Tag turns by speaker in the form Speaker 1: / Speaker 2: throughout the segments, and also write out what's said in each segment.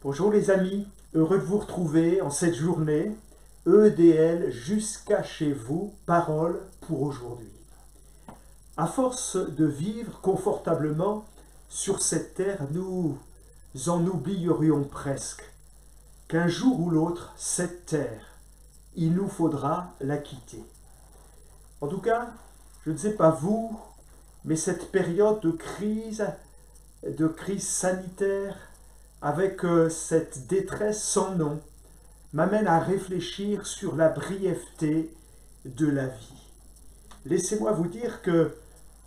Speaker 1: Bonjour les amis, heureux de vous retrouver en cette journée. EDL jusqu'à chez vous, parole pour aujourd'hui. À force de vivre confortablement sur cette terre, nous en oublierions presque qu'un jour ou l'autre, cette terre, il nous faudra la quitter. En tout cas, je ne sais pas vous, mais cette période de crise sanitaire, avec cette détresse sans nom, m'amène à réfléchir sur la brièveté de la vie. Laissez-moi vous dire que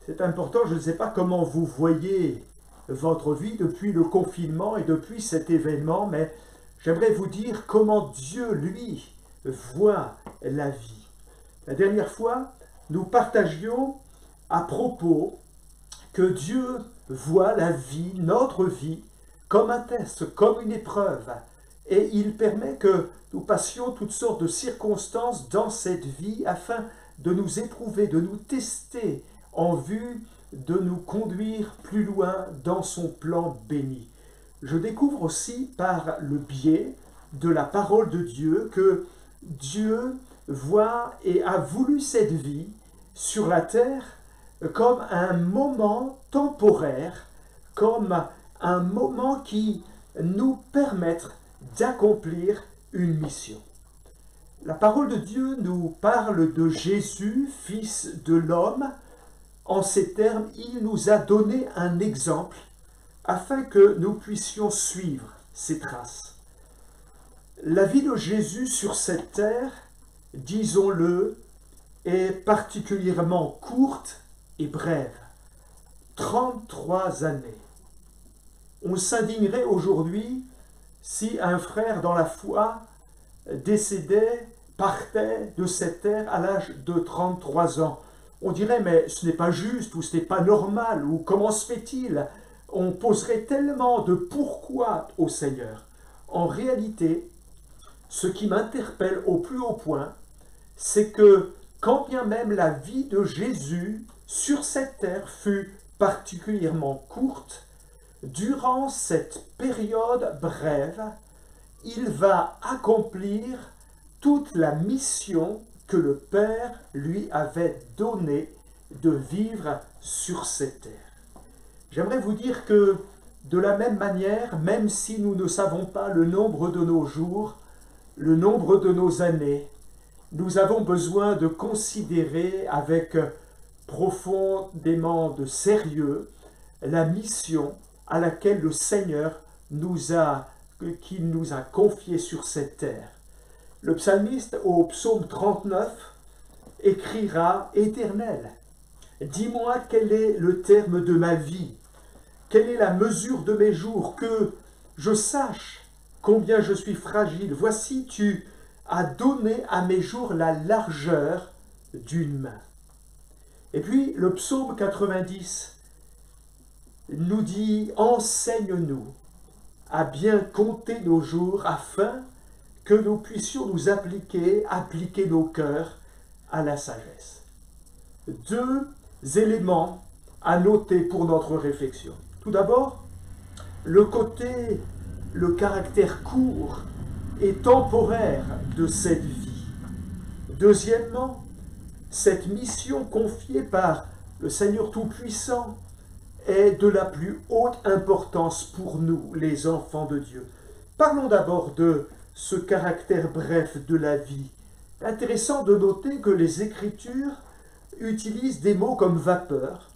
Speaker 1: c'est important, je ne sais pas comment vous voyez votre vie depuis le confinement et depuis cet événement, mais j'aimerais vous dire comment Dieu, lui, voit la vie. La dernière fois, nous partagions à propos que Dieu voit la vie, notre vie, comme un test, comme une épreuve. Et il permet que nous passions toutes sortes de circonstances dans cette vie afin de nous éprouver, de nous tester en vue de nous conduire plus loin dans son plan béni. Je découvre aussi par le biais de la parole de Dieu que Dieu voit et a voulu cette vie sur la terre comme un moment temporaire, comme un moment qui nous permette d'accomplir une mission. La parole de Dieu nous parle de Jésus, fils de l'homme. En ces termes, il nous a donné un exemple afin que nous puissions suivre ses traces. La vie de Jésus sur cette terre, disons-le, est particulièrement courte et brève. 33 années. On s'indignerait aujourd'hui si un frère dans la foi décédait, partait de cette terre à l'âge de 33 ans. On dirait, mais ce n'est pas juste, ou ce n'est pas normal, ou comment se fait-il? On poserait tellement de pourquoi au Seigneur. En réalité, ce qui m'interpelle au plus haut point, c'est que quand bien même la vie de Jésus sur cette terre fut particulièrement courte, durant cette période brève, il va accomplir toute la mission que le Père lui avait donnée de vivre sur cette terre. J'aimerais vous dire que de la même manière, même si nous ne savons pas le nombre de nos jours, le nombre de nos années, nous avons besoin de considérer avec profondément de sérieux la mission à laquelle le Seigneur qu'il nous a confiée sur cette terre. Le psalmiste au psaume 39 écrira « Éternel, dis-moi quel est le terme de ma vie, quelle est la mesure de mes jours, que je sache combien je suis fragile. Voici, tu as donné à mes jours la largeur d'une main. » Et puis le psaume 90 nous dit « Enseigne-nous à bien compter nos jours afin que nous puissions nous appliquer nos cœurs à la sagesse. » Deux éléments à noter pour notre réflexion. Tout d'abord, le caractère court et temporaire de cette vie. Deuxièmement, cette mission confiée par le Seigneur Tout-Puissant est de la plus haute importance pour nous, les enfants de Dieu. Parlons d'abord de ce caractère bref de la vie. Intéressant de noter que les Écritures utilisent des mots comme vapeur,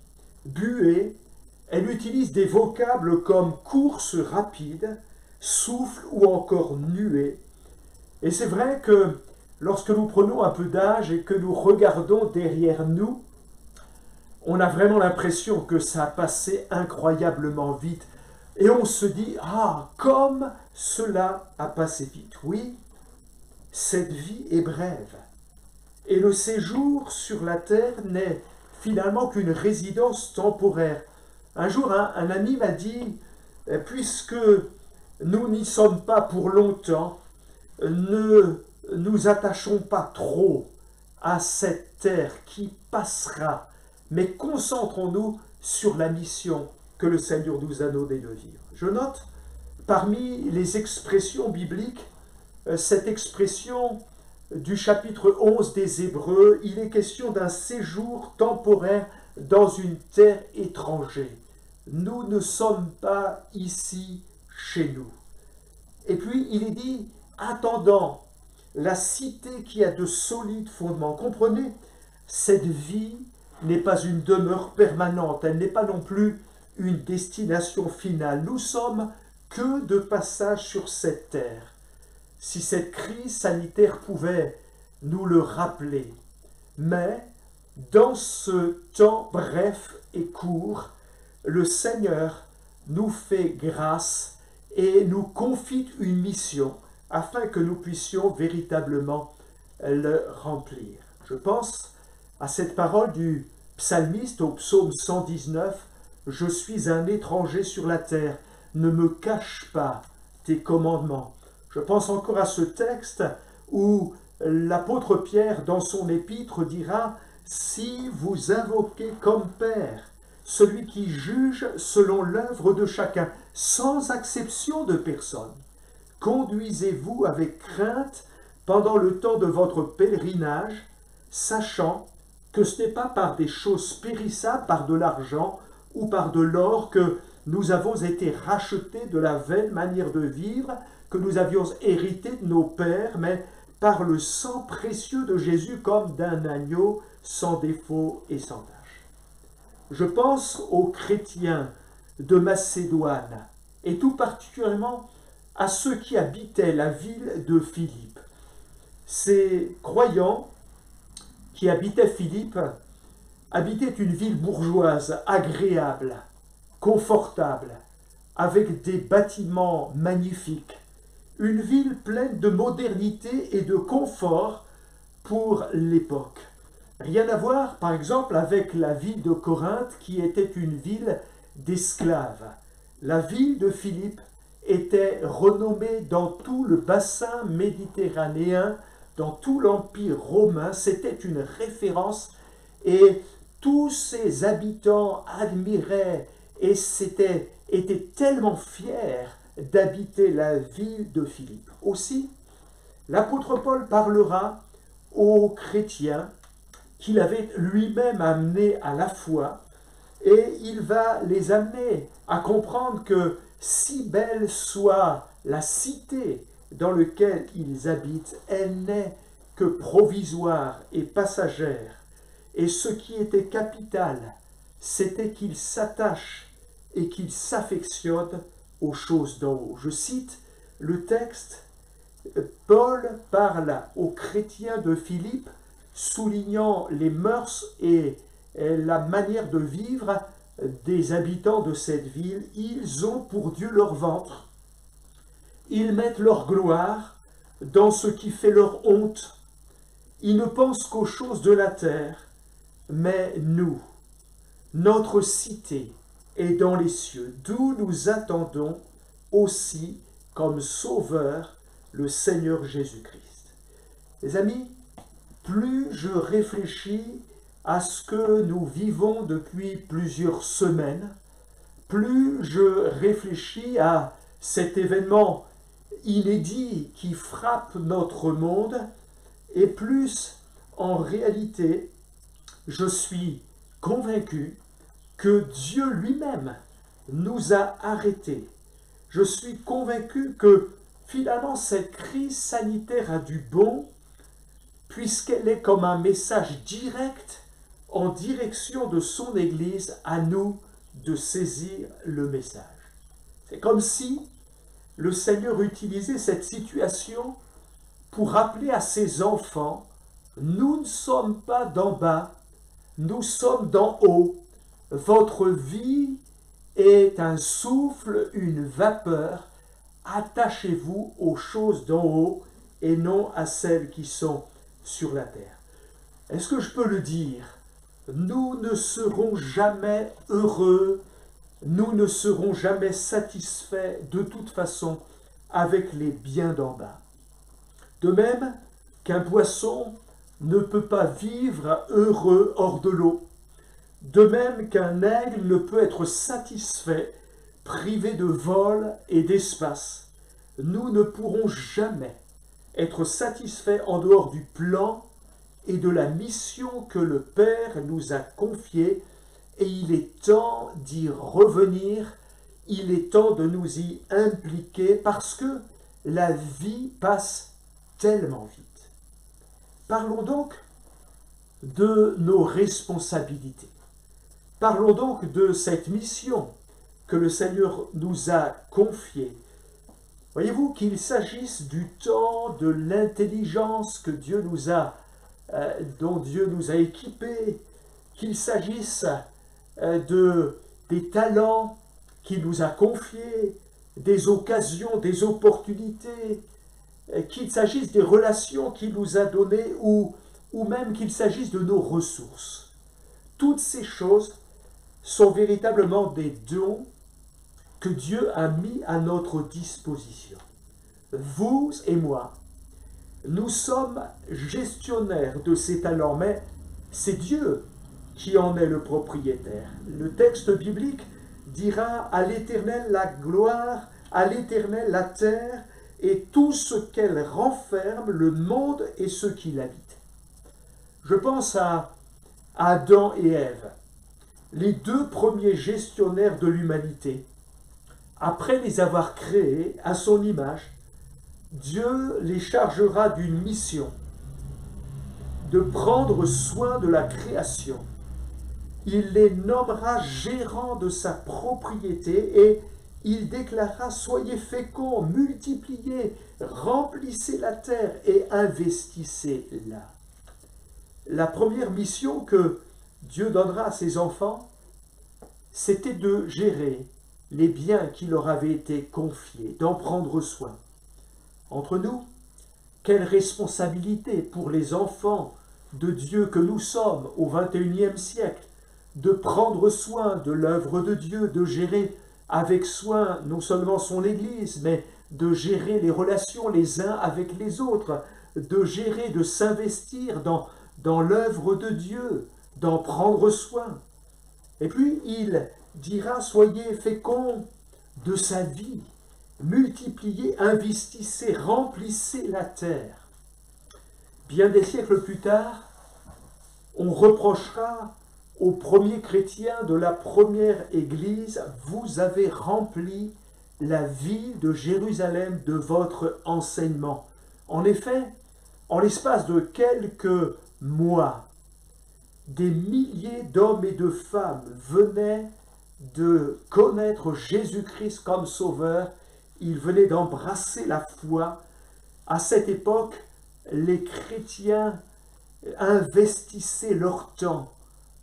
Speaker 1: buée, elles utilisent des vocables comme course rapide, souffle ou encore nuée. Et c'est vrai que lorsque nous prenons un peu d'âge et que nous regardons derrière nous, on a vraiment l'impression que ça a passé incroyablement vite. Et on se dit, ah, comme cela a passé vite. Oui, cette vie est brève. Et le séjour sur la terre n'est finalement qu'une résidence temporaire. Un jour, un ami m'a dit, puisque nous n'y sommes pas pour longtemps, ne nous attachons pas trop à cette terre qui passera, mais concentrons-nous sur la mission que le Seigneur nous a donné de vivre. Je note Parmi les expressions bibliques, cette expression du chapitre 11 des Hébreux, il est question d'un séjour temporaire dans une terre étrangère. Nous ne sommes pas ici chez nous. Et puis il est dit, attendant la cité qui a de solides fondements. Comprenez, cette vie n'est pas une demeure permanente, elle n'est pas non plus une destination finale. Nous sommes que de passage sur cette terre. Si cette crise sanitaire pouvait nous le rappeler. Mais dans ce temps bref et court, le Seigneur nous fait grâce et nous confie une mission afin que nous puissions véritablement le remplir. Je pense à cette parole du psalmiste au psaume 119, « Je suis un étranger sur la terre, ne me cache pas tes commandements. » Je pense encore à ce texte où l'apôtre Pierre, dans son épître, dira « Si vous invoquez comme Père celui qui juge selon l'œuvre de chacun, sans exception de personne, conduisez-vous avec crainte pendant le temps de votre pèlerinage, sachant que ce n'est pas par des choses périssables, par de l'argent ou par de l'or que nous avons été rachetés de la vaine manière de vivre que nous avions hérité de nos pères, mais par le sang précieux de Jésus comme d'un agneau sans défaut et sans tache. » Je pense aux chrétiens de Macédoine, et tout particulièrement à ceux qui habitaient la ville de Philippe. Ces croyants qui habitaient Philippe habitaient une ville bourgeoise, agréable, confortable, avec des bâtiments magnifiques, une ville pleine de modernité et de confort pour l'époque. Rien à voir, par exemple, avec la ville de Corinthe, qui était une ville d'esclaves. La ville de Philippe était renommée dans tout le bassin méditerranéen, dans tout l'Empire romain. C'était une référence et tous ses habitants admiraient et étaient tellement fiers d'habiter la ville de Philippe. Aussi, l'apôtre Paul parlera aux chrétiens qu'il avait lui-même amenés à la foi, et il va les amener à comprendre que si belle soit la cité dans laquelle ils habitent, elle n'est que provisoire et passagère. Et ce qui était capital, c'était qu'ils s'attachent et qu'ils s'affectionnent aux choses d'en haut. Je cite le texte, Paul parle aux chrétiens de Philippe, soulignant les mœurs et la manière de vivre des habitants de cette ville. Ils ont pour Dieu leur ventre. Ils mettent leur gloire dans ce qui fait leur honte. Ils ne pensent qu'aux choses de la terre. Mais nous, notre cité est dans les cieux, d'où nous attendons aussi comme sauveur le Seigneur Jésus-Christ. Les amis, plus je réfléchis à ce que nous vivons depuis plusieurs semaines, plus je réfléchis à cet événement inédit qui frappe notre monde, et plus en réalité, je suis convaincu que Dieu lui-même nous a arrêtés. Je suis convaincu que finalement cette crise sanitaire a du bon, puisqu'elle est comme un message direct en direction de son Église, à nous de saisir le message. C'est comme si le Seigneur utilisait cette situation pour rappeler à ses enfants, nous ne sommes pas d'en bas, nous sommes d'en haut. Votre vie est un souffle, une vapeur. Attachez-vous aux choses d'en haut et non à celles qui sont sur la terre. Est-ce que je peux le dire? Nous ne serons jamais heureux, nous ne serons jamais satisfaits de toute façon avec les biens d'en bas. De même qu'un poisson ne peut pas vivre heureux hors de l'eau, de même qu'un aigle ne peut être satisfait privés de vol et d'espace, nous ne pourrons jamais être satisfaits en dehors du plan et de la mission que le Père nous a confiée, et il est temps d'y revenir, il est temps de nous y impliquer parce que la vie passe tellement vite. Parlons donc de nos responsabilités. Parlons donc de cette mission que le Seigneur nous a confiée. Voyez-vous, qu'il s'agisse du temps, de l'intelligence que Dieu nous a, dont Dieu nous a équipés, qu'il s'agisse des talents qu'il nous a confiés, des occasions, des opportunités, qu'il s'agisse des relations qu'il nous a données ou même qu'il s'agisse de nos ressources. Toutes ces choses sont véritablement des dons que Dieu a mis à notre disposition. Vous et moi, nous sommes gestionnaires de ces talents, mais c'est Dieu qui en est le propriétaire. Le texte biblique dira « À l'Éternel la gloire, à l'Éternel la terre, et tout ce qu'elle renferme, le monde et ceux qui l'habitent. » Je pense à Adam et Ève, les deux premiers gestionnaires de l'humanité. Après les avoir créés à son image, Dieu les chargera d'une mission, de prendre soin de la création. Il les nommera gérants de sa propriété et il déclarera « Soyez féconds, multipliez, remplissez la terre et investissez-la. » La première mission que Dieu donnera à ses enfants, c'était de gérer les biens qui leur avaient été confiés, d'en prendre soin. Entre nous, quelle responsabilité pour les enfants de Dieu que nous sommes au XXIe siècle, de prendre soin de l'œuvre de Dieu, de gérer avec soin non seulement son Église, mais de gérer les relations les uns avec les autres, de gérer, de s'investir dans l'œuvre de Dieu, d'en prendre soin. Et puis il dira « Soyez féconds de sa vie, multipliez, investissez, remplissez la terre. » Bien des siècles plus tard, on reprochera aux premiers chrétiens de la première Église « Vous avez rempli la ville de Jérusalem de votre enseignement. » En effet, en l'espace de quelques mois, des milliers d'hommes et de femmes venaient de connaître Jésus-Christ comme sauveur. Ils venaient d'embrasser la foi. À cette époque, les chrétiens investissaient leur temps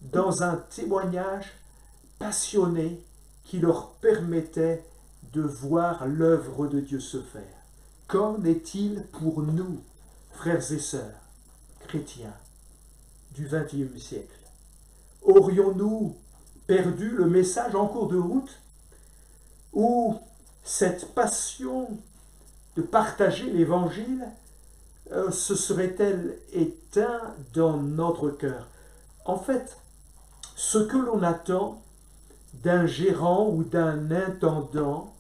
Speaker 1: dans un témoignage passionné qui leur permettait de voir l'œuvre de Dieu se faire. Qu'en est-il pour nous, frères et sœurs, chrétiens du XXe siècle? Aurions-nous perdu le message en cours de route? Ou cette passion de partager l'Évangile se serait-elle éteinte dans notre cœur? En fait, ce que l'on attend d'un gérant ou d'un intendant,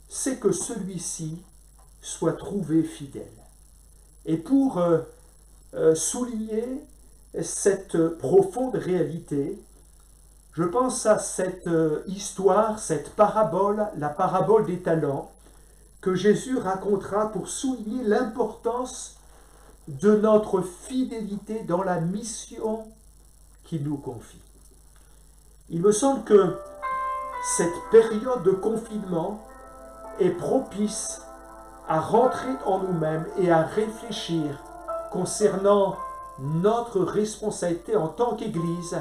Speaker 1: c'est que celui-ci soit trouvé fidèle. Et pour souligner cette profonde réalité, je pense à cette histoire, cette parabole, la parabole des talents, que Jésus racontera pour souligner l'importance de notre fidélité dans la mission qu'il nous confie. Il me semble que cette période de confinement est propice à rentrer en nous-mêmes et à réfléchir concernant notre responsabilité en tant qu'Église,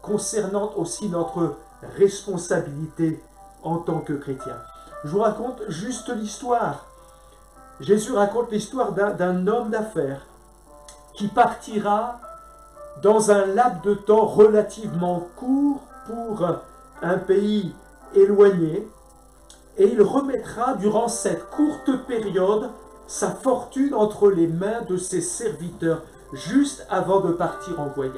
Speaker 1: concernant aussi notre responsabilité en tant que chrétien. Je vous raconte juste l'histoire. Jésus raconte l'histoire d'un homme d'affaires qui partira dans un laps de temps relativement court pour un pays éloigné, et il remettra durant cette courte période sa fortune entre les mains de ses serviteurs, juste avant de partir en voyage.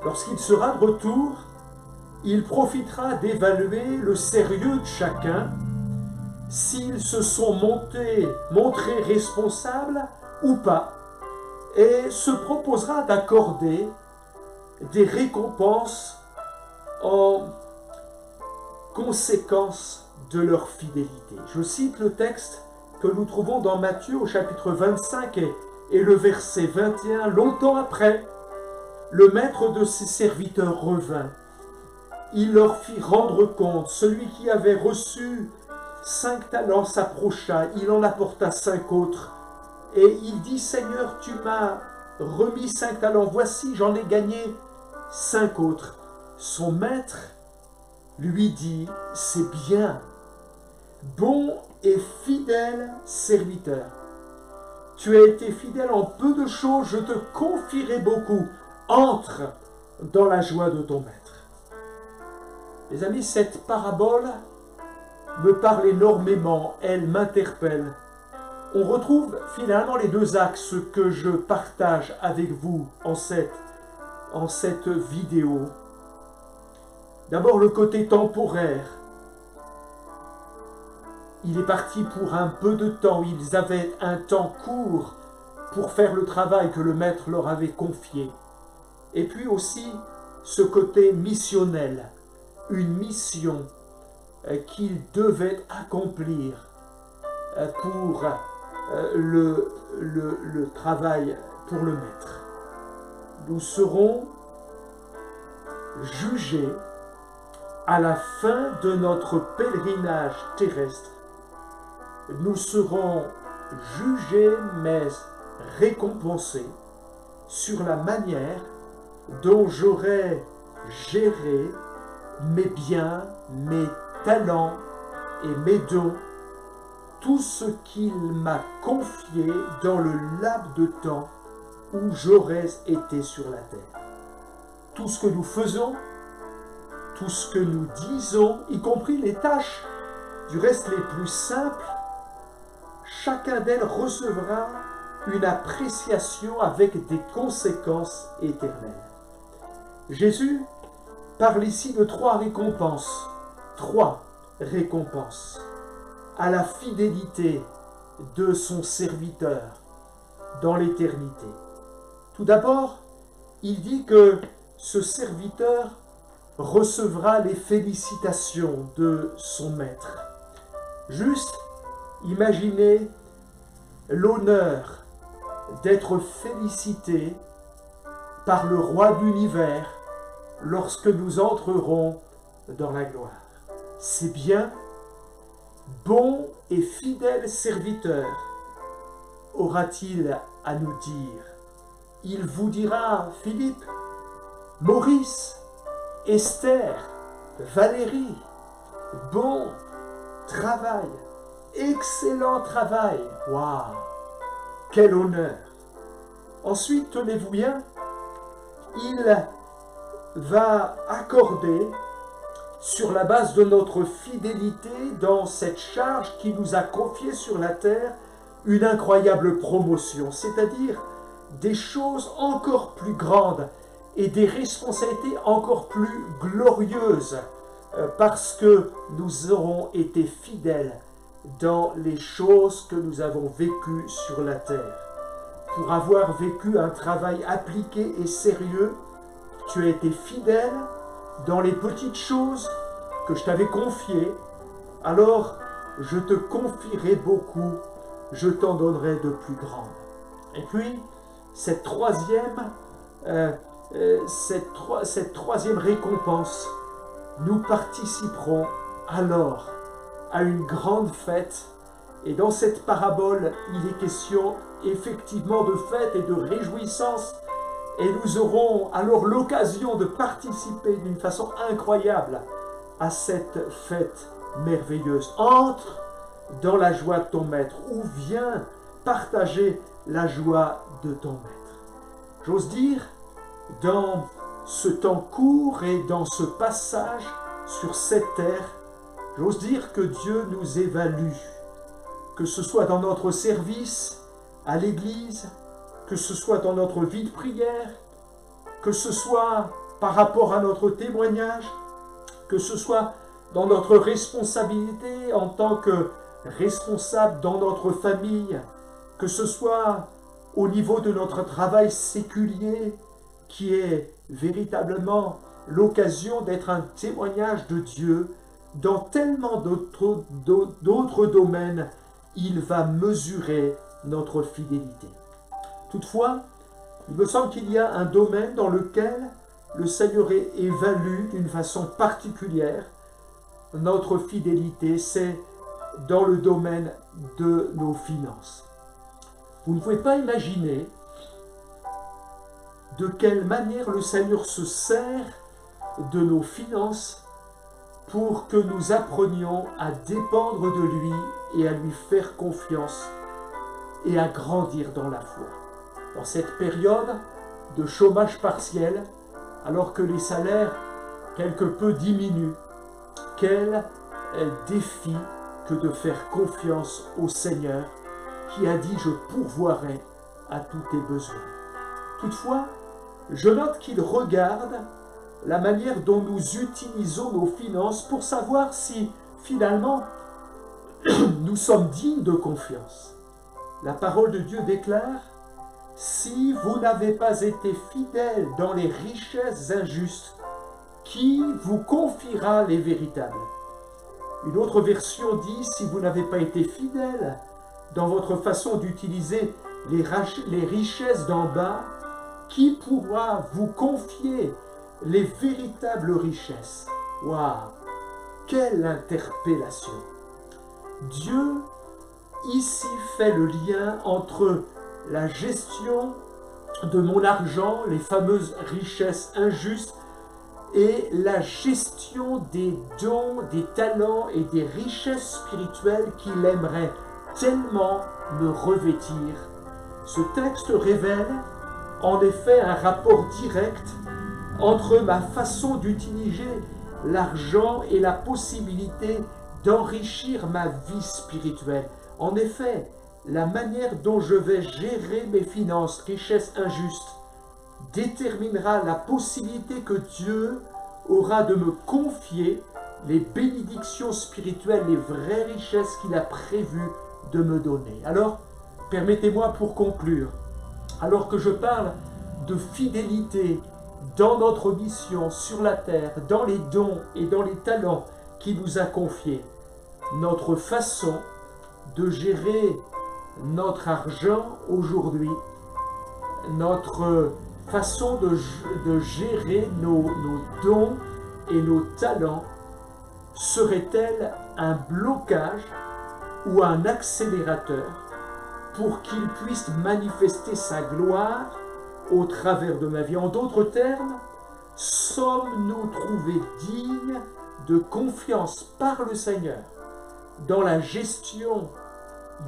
Speaker 1: Lorsqu'il sera de retour, il profitera d'évaluer le sérieux de chacun, s'ils se sont montrés responsables ou pas, et se proposera d'accorder des récompenses en conséquence de leur fidélité. Je cite le texte que nous trouvons dans Matthieu au chapitre 25 et le verset 21. Longtemps après, le maître de ses serviteurs revint. Il leur fit rendre compte. Celui qui avait reçu 5 talents s'approcha, il en apporta 5 autres. Et il dit, Seigneur, tu m'as remis 5 talents, voici, j'en ai gagné 5 autres. Son maître lui dit, c'est bien, bon et fidèle serviteur. Tu as été fidèle en peu de choses, je te confierai beaucoup. Entre dans la joie de ton maître. Les amis, cette parabole me parle énormément, elle m'interpelle. On retrouve finalement les deux axes que je partage avec vous en cette vidéo. D'abord le côté temporaire. Il est parti pour un peu de temps, ils avaient un temps court pour faire le travail que le maître leur avait confié. Et puis aussi ce côté missionnel, une mission qu'ils devaient accomplir pour le travail pour le maître. Nous serons jugés à la fin de notre pèlerinage terrestre. Nous serons jugés mais récompensés sur la manière dont j'aurai géré mes biens, mes talents et mes dons, tout ce qu'il m'a confié dans le laps de temps où j'aurais été sur la terre. Tout ce que nous faisons, tout ce que nous disons, y compris les tâches, du reste les plus simples, chacun d'elles recevra une appréciation avec des conséquences éternelles. Jésus parle ici de 3 récompenses. 3 récompenses à la fidélité de son serviteur dans l'éternité. Tout d'abord, il dit que ce serviteur recevra les félicitations de son maître. Juste imaginez l'honneur d'être félicité par le roi de l'univers lorsque nous entrerons dans la gloire. C'est bien, bon et fidèle serviteur, aura-t-il à nous dire. Il vous dira, Philippe, Maurice, Esther, Valérie, bon travail, excellent travail. Waouh, quel honneur. Ensuite, tenez-vous bien, il va accorder, sur la base de notre fidélité dans cette charge qui nous a confiée sur la terre, une incroyable promotion, c'est-à-dire des choses encore plus grandes et des responsabilités encore plus glorieuses parce que nous aurons été fidèles dans les choses que nous avons vécues sur la terre. Pour avoir vécu un travail appliqué et sérieux, tu as été fidèle dans les petites choses que je t'avais confiées, alors je te confierai beaucoup, je t'en donnerai de plus grandes. Et puis, cette troisième récompense, nous participerons alors à une grande fête. Et dans cette parabole, il est question effectivement de fête et de réjouissance. Et nous aurons alors l'occasion de participer d'une façon incroyable à cette fête merveilleuse. Entre dans la joie de ton maître ou viens partager la joie de ton maître. J'ose dire, dans ce temps court et dans ce passage sur cette terre, j'ose dire que Dieu nous évalue, que ce soit dans notre service à l'Église, que ce soit dans notre vie de prière, que ce soit par rapport à notre témoignage, que ce soit dans notre responsabilité en tant que responsable dans notre famille, que ce soit au niveau de notre travail séculier, qui est véritablement l'occasion d'être un témoignage de Dieu, dans tellement d'autres domaines, il va mesurer notre fidélité. Toutefois, il me semble qu'il y a un domaine dans lequel le Seigneur évalue d'une façon particulière notre fidélité, c'est dans le domaine de nos finances. Vous ne pouvez pas imaginer de quelle manière le Seigneur se sert de nos finances pour que nous apprenions à dépendre de lui et à lui faire confiance et à grandir dans la foi. Dans cette période de chômage partiel, alors que les salaires quelque peu diminuent, quel défi que de faire confiance au Seigneur qui a dit « Je pourvoirai à tous tes besoins ». Toutefois, je note qu'il regarde la manière dont nous utilisons nos finances pour savoir si, finalement, nous sommes dignes de confiance. La parole de Dieu déclare « Si vous n'avez pas été fidèles dans les richesses injustes, qui vous confiera les véritables ?» Une autre version dit « Si vous n'avez pas été fidèles dans votre façon d'utiliser les richesses d'en bas, qui pourra vous confier les véritables richesses ?» Waouh! Quelle interpellation! Dieu, ici, fait le lien entre la gestion de mon argent, les fameuses richesses injustes, et la gestion des dons, des talents et des richesses spirituelles qu'il aimerait tellement me revêtir. Ce texte révèle en effet un rapport direct entre ma façon d'utiliser l'argent et la possibilité d'enrichir ma vie spirituelle. En effet, la manière dont je vais gérer mes finances, richesses injustes, déterminera la possibilité que Dieu aura de me confier les bénédictions spirituelles, les vraies richesses qu'il a prévu de me donner. Alors, permettez-moi pour conclure, alors que je parle de fidélité dans notre mission sur la terre, dans les dons et dans les talents qu'il nous a confiés, notre façon de gérer notre argent aujourd'hui, notre façon de gérer nos dons et nos talents serait-elle un blocage ou un accélérateur pour qu'il puisse manifester sa gloire au travers de ma vie? En d'autres termes, sommes-nous trouvés dignes de confiance par le Seigneur dans la gestion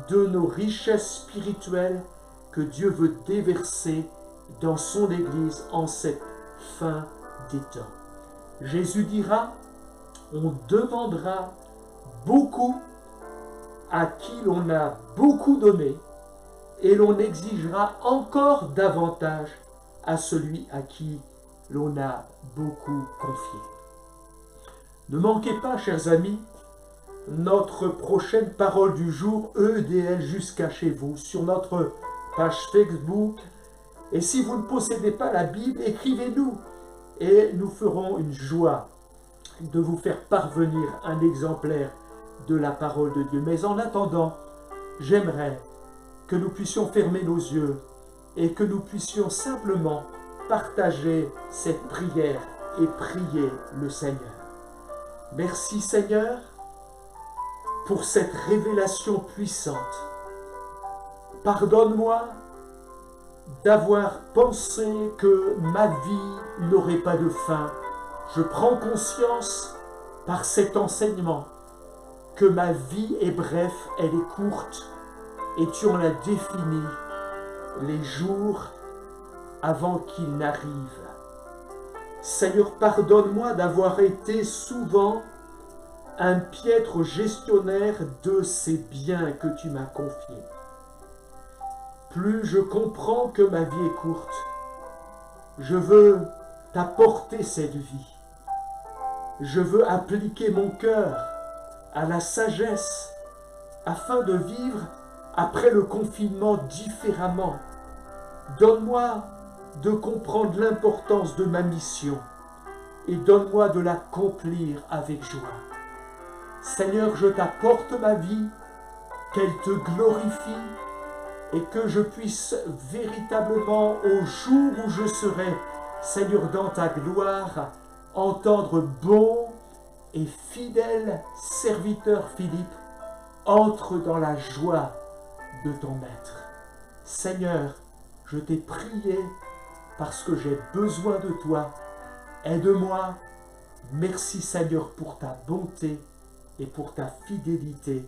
Speaker 1: de nos richesses spirituelles que Dieu veut déverser dans son Église en cette fin des temps? Jésus dira, on demandera beaucoup à qui l'on a beaucoup donné, et l'on exigera encore davantage à celui à qui l'on a beaucoup confié. Ne manquez pas, chers amis, notre prochaine parole du jour, EDL jusqu'à chez vous, sur notre page Facebook. Et si vous ne possédez pas la Bible, écrivez-nous et nous ferons une joie de vous faire parvenir un exemplaire de la parole de Dieu. Mais en attendant, j'aimerais que nous puissions fermer nos yeux et que nous puissions simplement partager cette prière et prier le Seigneur. Merci Seigneur pour cette révélation puissante. Pardonne-moi d'avoir pensé que ma vie n'aurait pas de fin. Je prends conscience par cet enseignement que ma vie est bref, elle est courte, et tu en as défini les jours avant qu'ils n'arrivent. Seigneur, pardonne-moi d'avoir été souvent un piètre gestionnaire de ces biens que tu m'as confiés. Plus je comprends que ma vie est courte, je veux t'apporter cette vie. je veux appliquer mon cœur à la sagesse afin de vivre après le confinement différemment. Donne-moi de comprendre l'importance de ma mission et donne-moi de l'accomplir avec joie. Seigneur, je t'apporte ma vie, qu'elle te glorifie et que je puisse véritablement, au jour où je serai, Seigneur, dans ta gloire, entendre bon et fidèle serviteur Philippe, entre dans la joie de ton Maître. Seigneur, je t'ai prié parce que j'ai besoin de toi. Aide-moi. Merci Seigneur pour ta bonté et pour ta fidélité.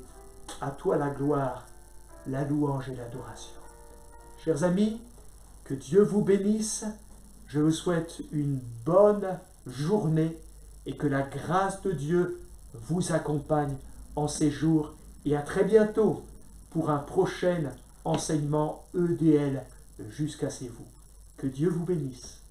Speaker 1: À toi la gloire, la louange et l'adoration. Chers amis, que Dieu vous bénisse. Je vous souhaite une bonne journée et que la grâce de Dieu vous accompagne en ces jours. Et à très bientôt pour un prochain enseignement EDL jusqu'à chez vous. Que Dieu vous bénisse.